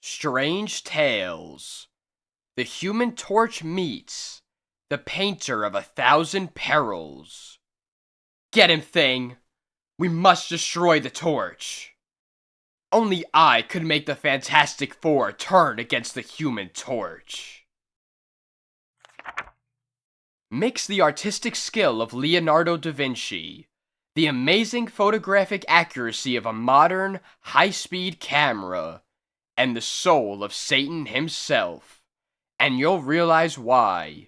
Strange Tales. The Human Torch meets the painter of 1,000 perils. Get him, thing! We must destroy the torch. Only I could make the Fantastic Four turn against the Human Torch. Mix the artistic skill of Leonardo da Vinci, the amazing photographic accuracy of a modern, high-speed camera, and the soul of Satan himself, and you'll realize why.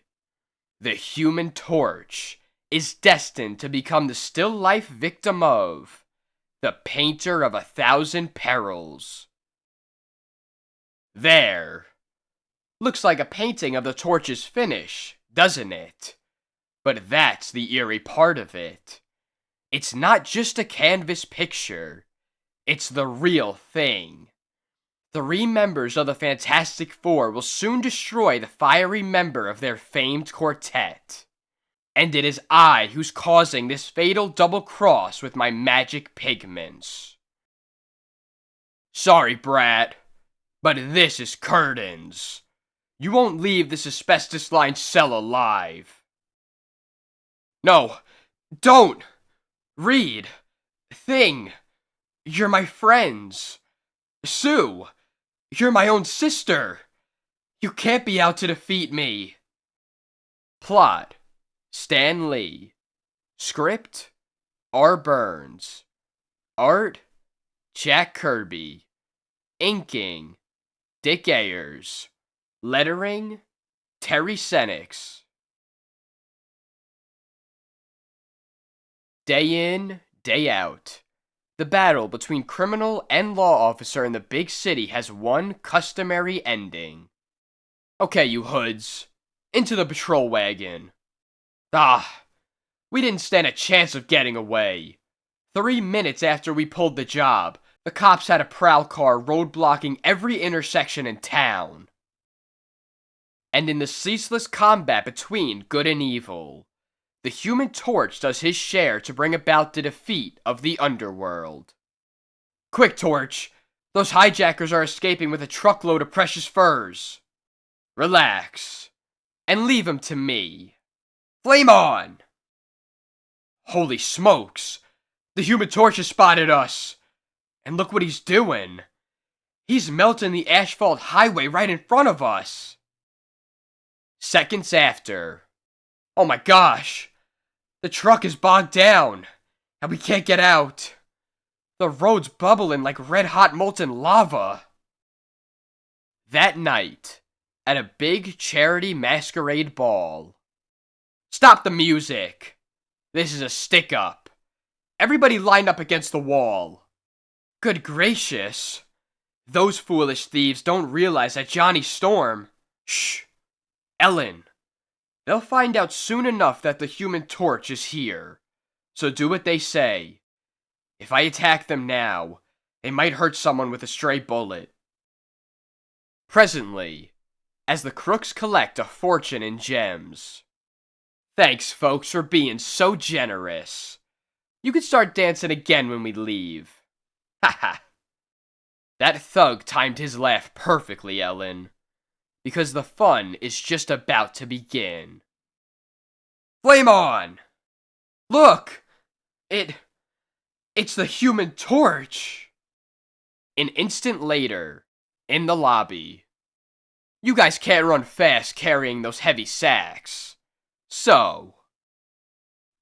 The Human Torch is destined to become the still-life victim of the painter of 1,000 perils. There. Looks like a painting of the torch's finish, doesn't it? But that's the eerie part of it. It's not just a canvas picture. It's the real thing. 3 members of the Fantastic Four will soon destroy the fiery member of their famed quartet. And it is I who's causing this fatal double cross with my magic pigments. Sorry, brat, but this is curtains. You won't leave this asbestos-lined cell alive. No, don't! Reed, Thing, you're my friends. Sue, you're my own sister. You can't be out to defeat me. Plot: Stan Lee. Script: R. Burns. Art: Jack Kirby. Inking: Dick Ayers. Lettering: Terry Senix. Day in, day out. The battle between criminal and law officer in the big city has one customary ending. Okay, you hoods. Into the patrol wagon. We didn't stand a chance of getting away. 3 minutes after we pulled the job, the cops had a prowl car roadblocking every intersection in town. And in the ceaseless combat between good and evil, the Human Torch does his share to bring about the defeat of the underworld. Quick, Torch! Those hijackers are escaping with a truckload of precious furs. Relax, and leave them to me. Flame on! Holy smokes! The Human Torch has spotted us! And look what he's doing! He's melting the asphalt highway right in front of us! Seconds after. Oh my gosh! The truck is bogged down, and we can't get out. The road's bubbling like red-hot molten lava. That night, at a big charity masquerade ball. Stop the music! This is a stick-up. Everybody line up against the wall. Good gracious! Those foolish thieves don't realize that Johnny Storm... Shh! Ellen. They'll find out soon enough that the Human Torch is here. So do what they say. If I attack them now, they might hurt someone with a stray bullet. Presently, as the crooks collect a fortune in gems. Thanks, folks, for being so generous. You can start dancing again when we leave. Haha. That thug timed his laugh perfectly, Ellen. Because the fun is just about to begin. Flame on! Look! It's the Human Torch! An instant later, in the lobby. You guys can't run fast carrying those heavy sacks. So,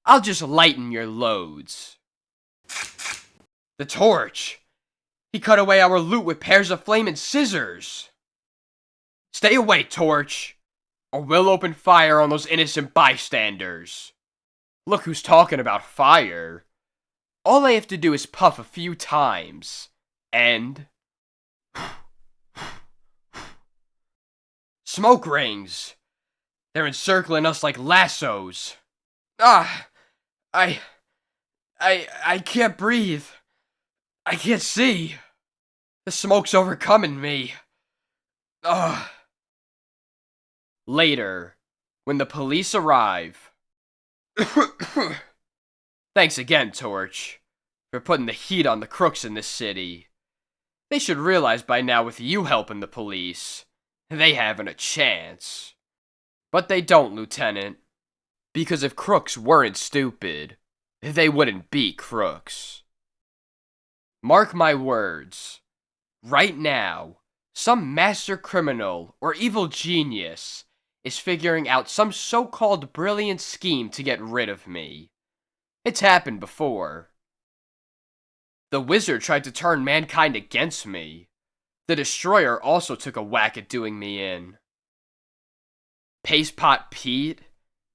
I'll just lighten your loads. The Torch! He cut away our loot with pairs of flaming scissors! Stay away, Torch, or we'll open fire on those innocent bystanders. Look who's talking about fire. All I have to do is puff a few times, and... Smoke rings! They're encircling us like lassos. I can't breathe. I can't see. The smoke's overcoming me. Later, when the police arrive. Thanks again, Torch, for putting the heat on the crooks in this city. They should realize by now with you helping the police, they haven't a chance. But they don't, Lieutenant. Because if crooks weren't stupid, they wouldn't be crooks. Mark my words. Right now, some master criminal or evil genius is figuring out some so-called brilliant scheme to get rid of me. It's happened before. The wizard tried to turn mankind against me. The destroyer also took a whack at doing me in. Pastepot Pete,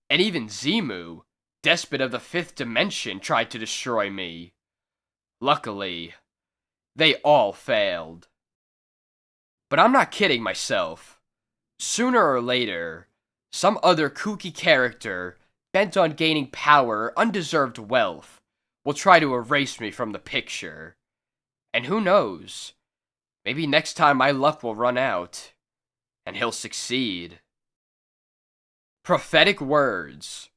and even Zimu, despot of the 5th dimension, tried to destroy me. Luckily, they all failed. But I'm not kidding myself. Sooner or later, some other kooky character, bent on gaining power or undeserved wealth, will try to erase me from the picture. And who knows? Maybe next time my luck will run out, and he'll succeed. Prophetic words.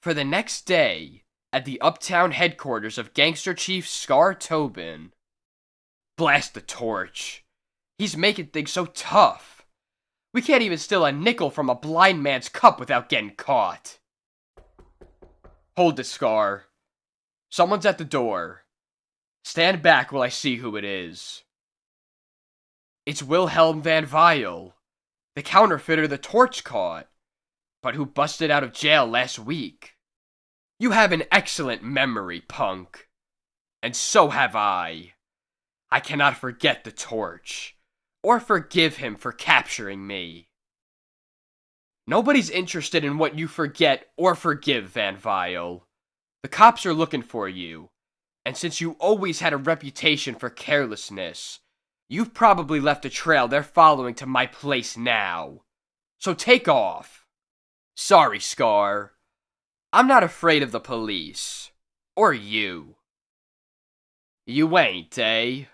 For the next day, at the uptown headquarters of Gangster Chief Scar Tobin. Blast the torch. He's making things so tough. We can't even steal a nickel from a blind man's cup without getting caught. Hold it, Scar. Someone's at the door. Stand back while I see who it is. It's Wilhelm Van Vial, the counterfeiter the torch caught, but who busted out of jail last week. You have an excellent memory, punk. And so have I. I cannot forget the torch, or forgive him for capturing me. Nobody's interested in what you forget or forgive, Van Vial. The cops are looking for you, and since you always had a reputation for carelessness, you've probably left a trail they're following to my place now. So take off. Sorry, Scar. I'm not afraid of the police. Or you. You ain't, eh?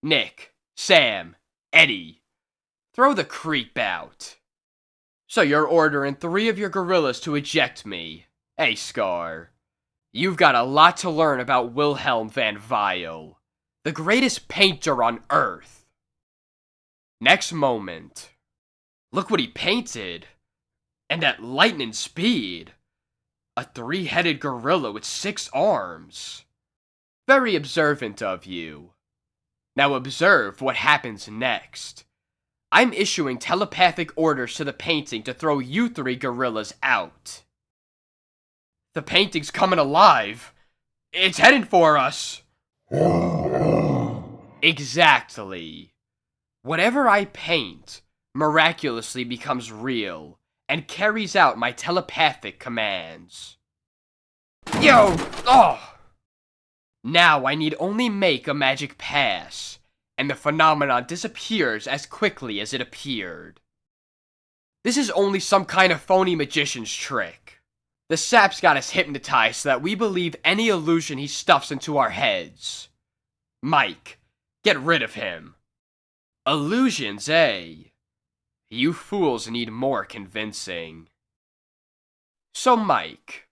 Nick, Sam, Eddie. Throw the creep out. So you're ordering 3 of your gorillas to eject me. Hey, Scar. You've got a lot to learn about Wilhelm Van Vial, the greatest painter on Earth. Next moment. Look what he painted. And at lightning speed. A 3-headed gorilla with 6 arms. Very observant of you. Now observe what happens next. I'm issuing telepathic orders to the painting to throw you 3 gorillas out. The painting's coming alive. It's heading for us. Exactly. Whatever I paint miraculously becomes real and carries out my telepathic commands. Yo! Oh! Now I need only make a magic pass, and the phenomenon disappears as quickly as it appeared. This is only some kind of phony magician's trick. The sap's got us hypnotized so that we believe any illusion he stuffs into our heads. Mike, get rid of him. Illusions, eh? You fools need more convincing. So, Mike,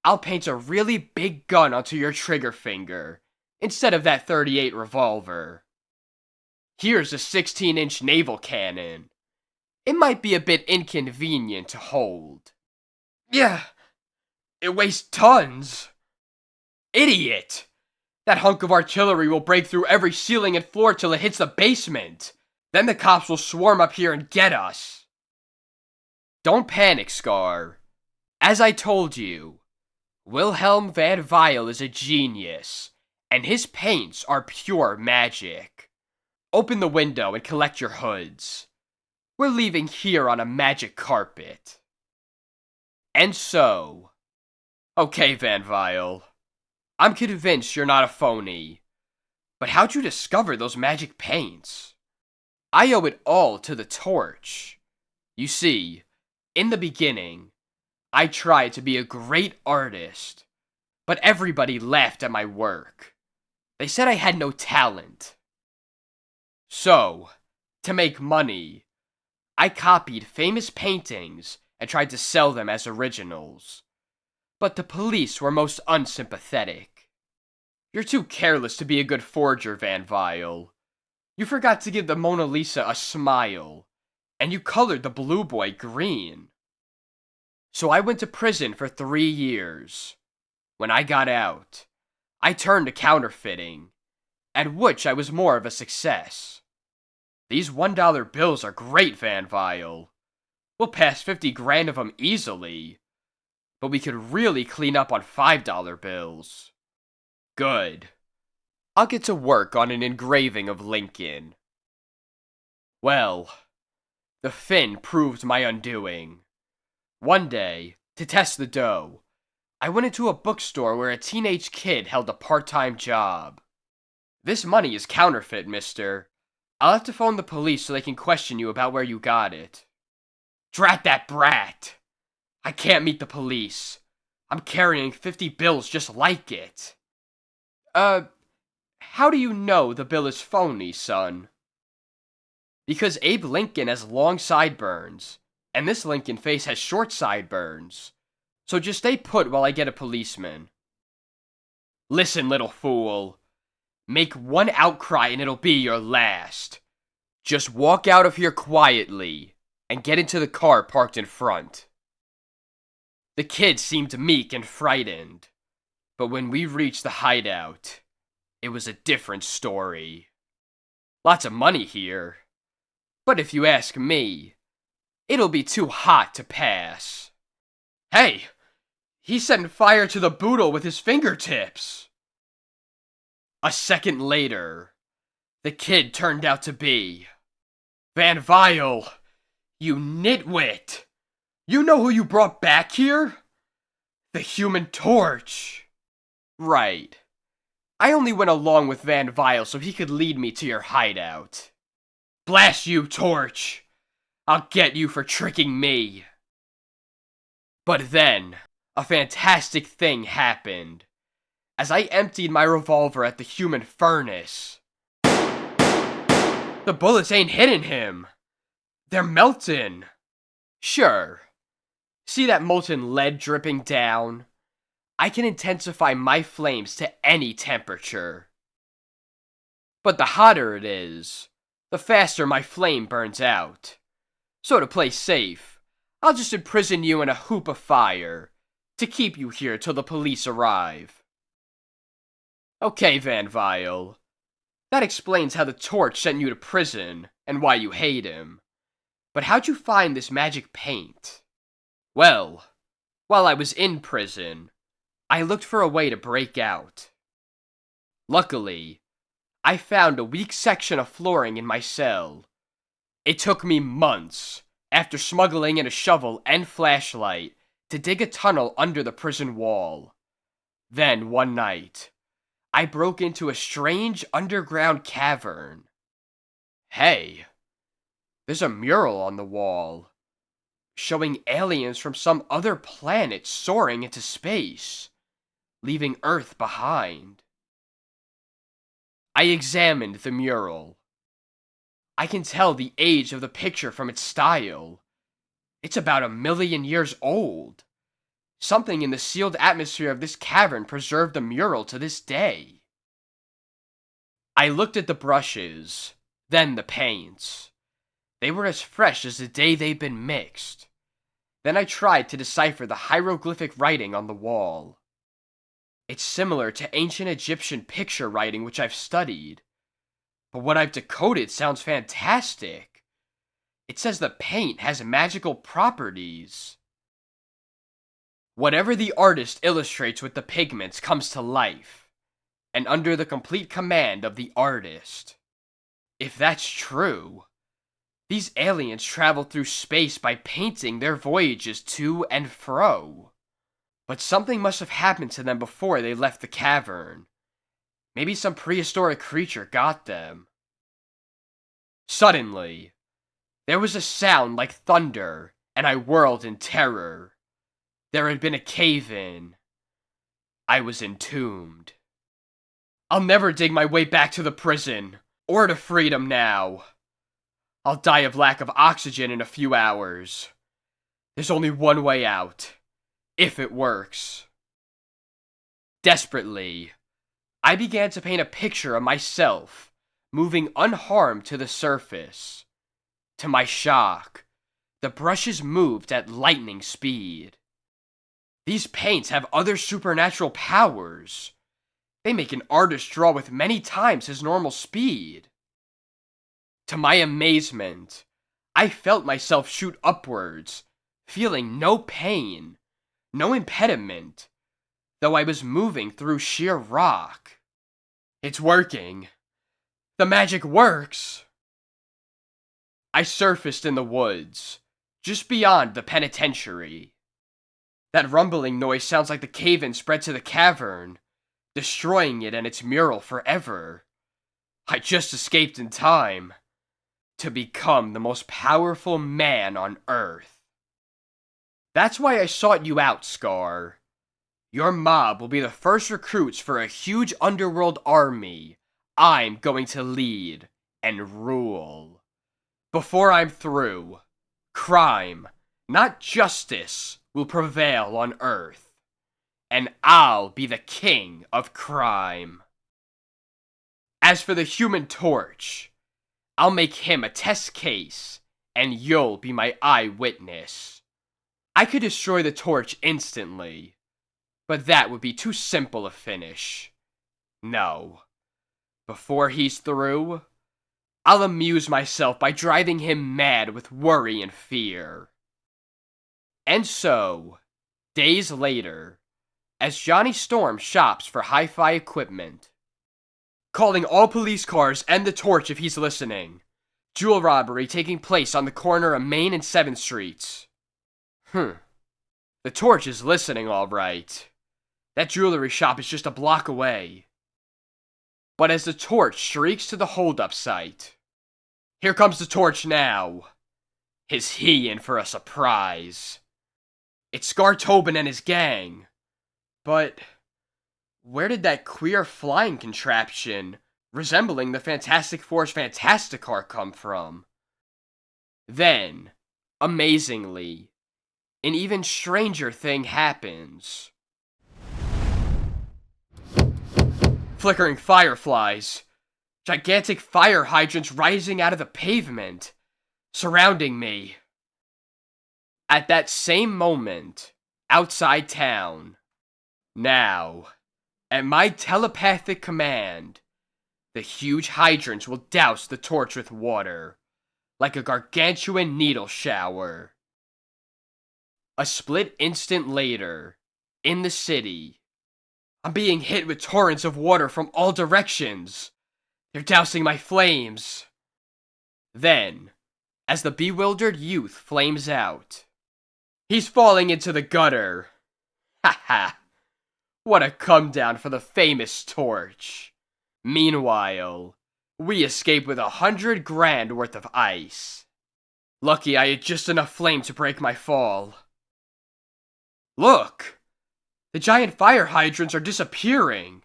I'll paint a really big gun onto your trigger finger, instead of that .38 revolver. Here's a 16-inch naval cannon. It might be a bit inconvenient to hold. Yeah, it weighs tons. Idiot! That hunk of artillery will break through every ceiling and floor till it hits the basement. Then the cops will swarm up here and get us. Don't panic, Scar. As I told you, Wilhelm Van Vial is a genius, and his paints are pure magic. Open the window and collect your hoods. We're leaving here on a magic carpet. And so... Okay, Van Vial. I'm convinced you're not a phony. But how'd you discover those magic paints? I owe it all to the torch. You see, in the beginning, I tried to be a great artist, but everybody laughed at my work. They said I had no talent. So, to make money, I copied famous paintings and tried to sell them as originals. But the police were most unsympathetic. You're too careless to be a good forger, Van Vial. You forgot to give the Mona Lisa a smile, and you colored the blue boy green. So I went to prison for 3 years. When I got out, I turned to counterfeiting, at which I was more of a success. These $1 bills are great, Van Vile. We'll pass 50 grand of them easily, but we could really clean up on $5 bills. Good. I'll get to work on an engraving of Lincoln. Well, the fin proved my undoing. One day, to test the dough, I went into a bookstore where a teenage kid held a part-time job. This money is counterfeit, mister. I'll have to phone the police so they can question you about where you got it. Drat that brat! I can't meet the police. I'm carrying 50 bills just like it. How do you know the bill is phony, son? Because Abe Lincoln has long sideburns, and this Lincoln face has short sideburns. So just stay put while I get a policeman. Listen, little fool. Make one outcry and it'll be your last. Just walk out of here quietly and get into the car parked in front. The kid seemed meek and frightened, but when we reached the hideout, it was a different story. Lots of money here, but if you ask me, it'll be too hot to pass. Hey, he's setting fire to the boodle with his fingertips. A second later, the kid turned out to be Van Vile, you nitwit. You know who you brought back here? The Human Torch. Right. I only went along with Van Vile so he could lead me to your hideout. Blast you, Torch! I'll get you for tricking me. But then, a fantastic thing happened. As I emptied my revolver at the human furnace. The bullets ain't hitting him. They're melting. Sure. See that molten lead dripping down? I can intensify my flames to any temperature. But the hotter it is, the faster my flame burns out. So to play safe, I'll just imprison you in a hoop of fire to keep you here till the police arrive. Okay, Van Vile. That explains how the Torch sent you to prison and why you hate him. But how'd you find this magic paint? Well, while I was in prison, I looked for a way to break out. Luckily, I found a weak section of flooring in my cell. It took me months, after smuggling in a shovel and flashlight, to dig a tunnel under the prison wall. Then, one night, I broke into a strange underground cavern. Hey, there's a mural on the wall, showing aliens from some other planet soaring into space, leaving Earth behind. I examined the mural. I can tell the age of the picture from its style. It's about 1,000,000 years old. Something in the sealed atmosphere of this cavern preserved the mural to this day. I looked at the brushes, then the paints. They were as fresh as the day they'd been mixed. Then I tried to decipher the hieroglyphic writing on the wall. It's similar to ancient Egyptian picture writing which I've studied. But what I've decoded sounds fantastic. It says the paint has magical properties. Whatever the artist illustrates with the pigments comes to life, and under the complete command of the artist. If that's true, these aliens travel through space by painting their voyages to and fro. But something must have happened to them before they left the cavern. Maybe some prehistoric creature got them. Suddenly, there was a sound like thunder, and I whirled in terror. There had been a cave-in. I was entombed. I'll never dig my way back to the prison, or to freedom now. I'll die of lack of oxygen in a few hours. There's only one way out, if it works. Desperately, I began to paint a picture of myself, moving unharmed to the surface. To my shock, the brushes moved at lightning speed. These paints have other supernatural powers. They make an artist draw with many times his normal speed. To my amazement, I felt myself shoot upwards, feeling no pain, no impediment, though I was moving through sheer rock. It's working. The magic works. I surfaced in the woods, just beyond the penitentiary. That rumbling noise sounds like the cave-in spread to the cavern, destroying it and its mural forever. I just escaped in time to become the most powerful man on Earth. That's why I sought you out, Scar. Your mob will be the first recruits for a huge underworld army I'm going to lead and rule. Before I'm through, crime, not justice, will prevail on Earth. And I'll be the king of crime. As for the Human Torch, I'll make him a test case, and you'll be my eyewitness. I could destroy the torch instantly, but that would be too simple a finish. No. Before he's through, I'll amuse myself by driving him mad with worry and fear. And so, days later, as Johnny Storm shops for hi-fi equipment, calling all police cars and the torch if he's listening. Jewel robbery taking place on the corner of Main and 7th Streets. The torch is listening all right. That jewelry shop is just a block away. But as the torch shrieks to the hold-up site, here comes the torch now. Is he in for a surprise? It's Scar Tobin and his gang. But where did that queer flying contraption resembling the Fantastic Four's Fantasticar come from? Then, amazingly, an even stranger thing happens. Flickering fireflies, gigantic fire hydrants rising out of the pavement, surrounding me. At that same moment, outside town, now, at my telepathic command, the huge hydrants will douse the torch with water, like a gargantuan needle shower. A split instant later, in the city, I'm being hit with torrents of water from all directions. They're dousing my flames. Then, as the bewildered youth flames out, he's falling into the gutter. Ha ha! What a come down for the famous torch. Meanwhile, we escape with 100 grand worth of ice. Lucky I had just enough flame to break my fall. Look! The giant fire hydrants are disappearing.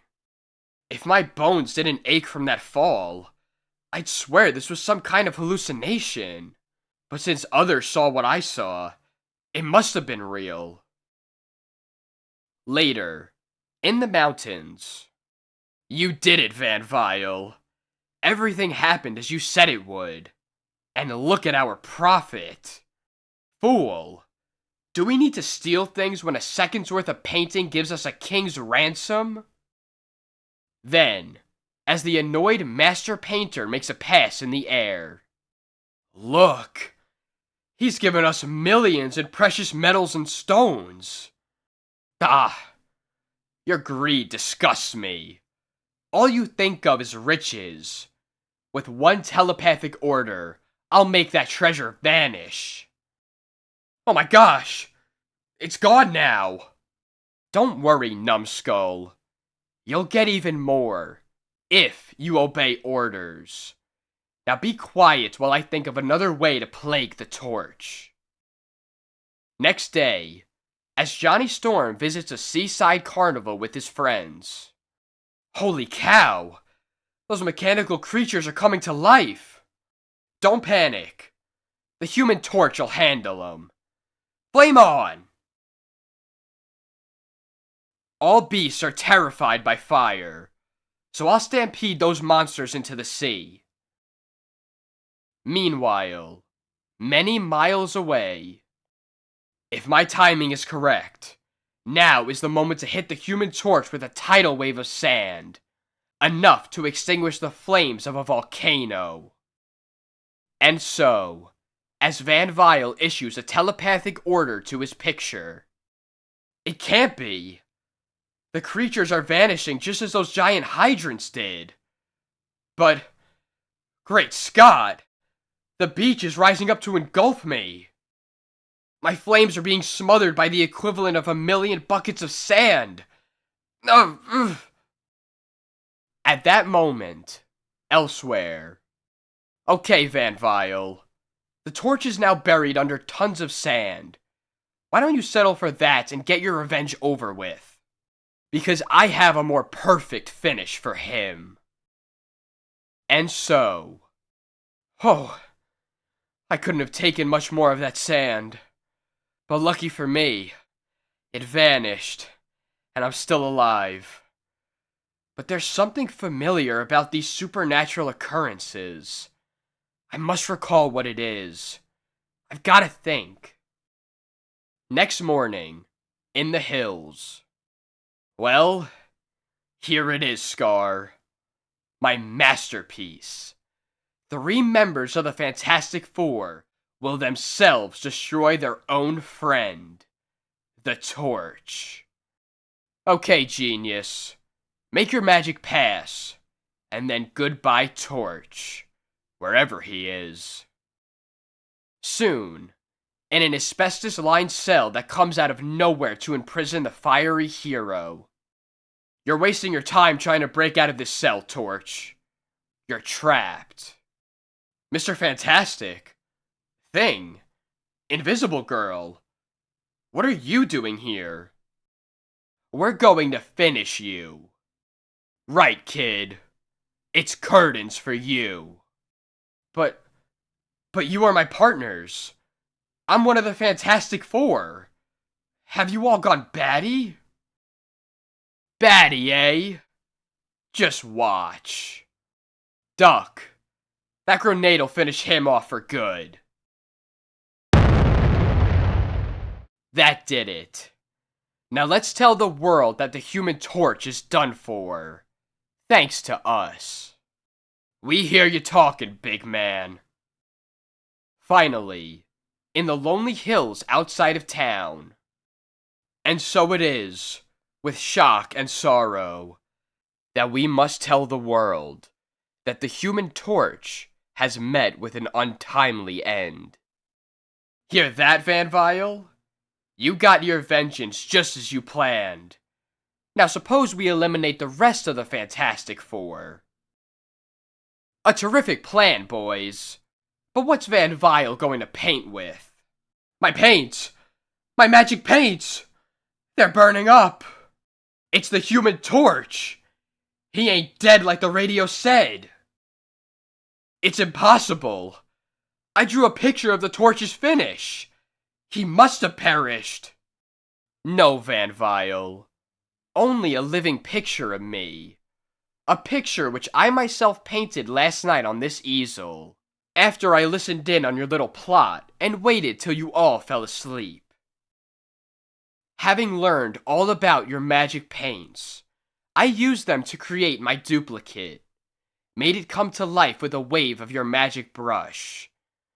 If my bones didn't ache from that fall, I'd swear this was some kind of hallucination. But since others saw what I saw, it must have been real. Later, in the mountains. You did it, Van Vial. Everything happened as you said it would. And look at our profit. Fool. Do we need to steal things when a second's worth of painting gives us a king's ransom? Then, as the annoyed master painter makes a pass in the air. Look! He's given us millions in precious metals and stones. Ah! Your greed disgusts me. All you think of is riches. With one telepathic order, I'll make that treasure vanish. Oh my gosh! It's gone now! Don't worry, numbskull. You'll get even more, if you obey orders. Now be quiet while I think of another way to plague the torch. Next day, as Johnny Storm visits a seaside carnival with his friends. Holy cow! Those mechanical creatures are coming to life! Don't panic. The Human Torch will handle them. Flame on! All beasts are terrified by fire, so I'll stampede those monsters into the sea. Meanwhile, many miles away, if my timing is correct, now is the moment to hit the Human Torch with a tidal wave of sand, enough to extinguish the flames of a volcano. And so, as Van Vile issues a telepathic order to his picture, it can't be. The creatures are vanishing just as those giant hydrants did. But, great Scott, the beach is rising up to engulf me. My flames are being smothered by the equivalent of 1,000,000 buckets of sand. At that moment, elsewhere. Okay, Van Vile. The torch is now buried under tons of sand. Why don't you settle for that and get your revenge over with? Because I have a more perfect finish for him. And so... Oh, I couldn't have taken much more of that sand. But lucky for me, it vanished, and I'm still alive. But there's something familiar about these supernatural occurrences. I must recall what it is. I've got to think. Next morning, in the hills. Well, here it is, Scar. My masterpiece. 3 members of the Fantastic Four will themselves destroy their own friend, the Torch. Okay, genius. Make your magic pass, and then goodbye, Torch, wherever he is. Soon, in an asbestos-lined cell that comes out of nowhere to imprison the fiery hero. You're wasting your time trying to break out of this cell, Torch. You're trapped. Mr. Fantastic, Thing, Invisible Girl, what are you doing here? We're going to finish you. Right, kid. It's curtains for you. But you are my partners. I'm one of the Fantastic Four. Have you all gone batty? Batty, eh? Just watch. Duck. That grenade'll finish him off for good. That did it. Now let's tell the world that the Human Torch is done for. Thanks to us. We hear you talking, big man. Finally, in the lonely hills outside of town. And so it is, with shock and sorrow, that we must tell the world that the Human Torch has met with an untimely end. Hear that, Van Vile? You got your vengeance just as you planned. Now suppose we eliminate the rest of the Fantastic Four. A terrific plan, boys. But what's Van Vile going to paint with? My paints! My magic paints! They're burning up! It's the Human Torch! He ain't dead like the radio said! It's impossible! I drew a picture of the Torch's finish! He must have perished! No, Van Vile. Only a living picture of me. A picture which I myself painted last night on this easel, after I listened in on your little plot and waited till you all fell asleep. Having learned all about your magic paints, I used them to create my duplicate, made it come to life with a wave of your magic brush,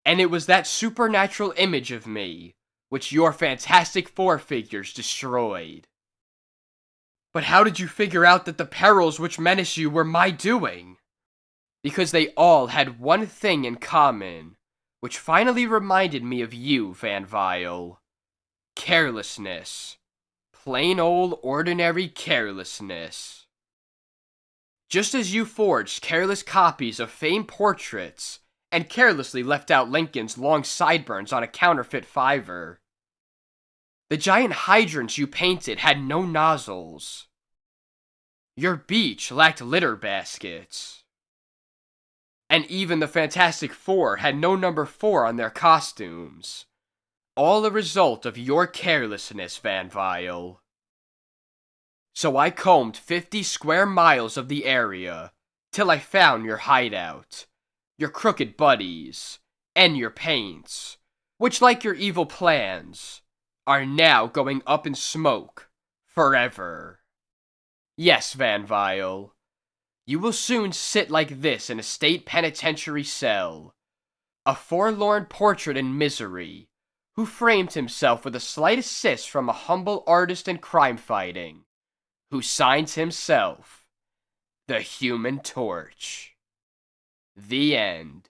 and it was that supernatural image of me which your Fantastic Four figures destroyed. But how did you figure out that the perils which menace you were my doing? Because they all had one thing in common, which finally reminded me of you, Van Vile. Carelessness. Plain old ordinary carelessness. Just as you forged careless copies of famed portraits and carelessly left out Lincoln's long sideburns on a counterfeit fiver. The giant hydrants you painted had no nozzles. Your beach lacked litter baskets. And even the Fantastic Four had no number 4 on their costumes. All a result of your carelessness, Van Vile. So I combed 50 square miles of the area, till I found your hideout, your crooked buddies, and your paints, which, like your evil plans, are now going up in smoke forever. Yes, Van Vile, you will soon sit like this in a state penitentiary cell, a forlorn portrait in misery, who framed himself with a slight assist from a humble artist in crime fighting, who signs himself the Human Torch. The end.